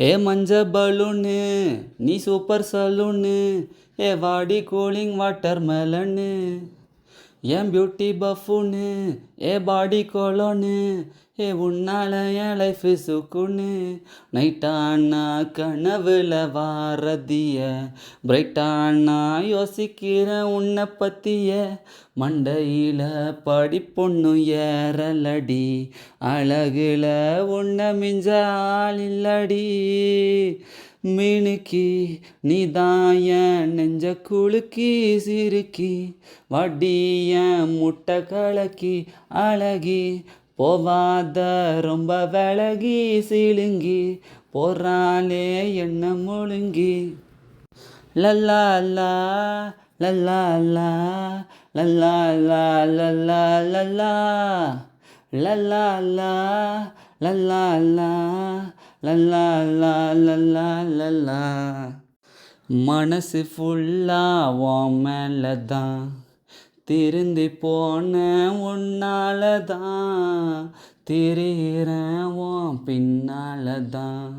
ஏ மஞ்ச பலூனு நீ super saloon, ஏ வாடி கூலிங் வாட்டர் மெலனு, ஏன் பியூட்டி பஃபூனு, ஏ பாடி கொலோனு, ஏ உன்னால என் லைஃப் சுக்குனு. நைட்டானா கனவுல வாரதிய, பிரைட்டானா யோசிக்கிறேன் உன்னை பத்திய. மண்டையில படிப்பொண்ணு ஏறலடி, அழகுல உன்னை மிஞ்ச ஆள் இல்லடி. மினுக்கி நீதான் என் நெஞ்ச குலுக்கி சிறுக்கி, வடிய முட்டை கலக்கி அழகி, போவாத ரொம்ப விலகி சிலுங்கி, போறாளே என்ன முழுங்கி. லல்லா லா லல்லா லா லல்லா லா லல்லா லல்லா லல்லா லா லல்லா லா லல்லா லா லல்லா லல்லா. மனசு ஃபுல்லா உன் மேலதான், திருந்தி போன உன்னாலதான், திரியிறேன் உன் பின்னாலதான்.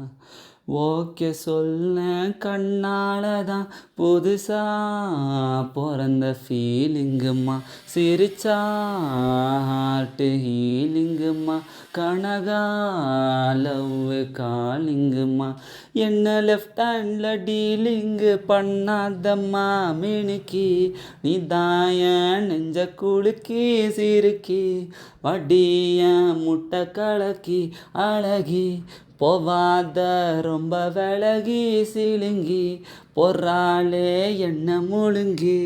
ஓகே சொல்ல கண்ணாலதான், புதுசா பிறந்த ஃபீலிங்குமா, சிரிச்சா ஹார்ட் ஹீலிங்குமா, கனகா லவ் காலிங்குமா. என்ன லெஃப்ட் ஹேண்ட்ல டீலிங்கு பண்ணாதம்மா மினுக்கி, நீ தாயன் நெஞ்ச குலுக்கி சிறுக்கி, வடிய முட்டை கலக்கி அழகி, போவாத ரொம்ப விலகி சிலுங்கி, பொறாளே என்ன முழுங்கி.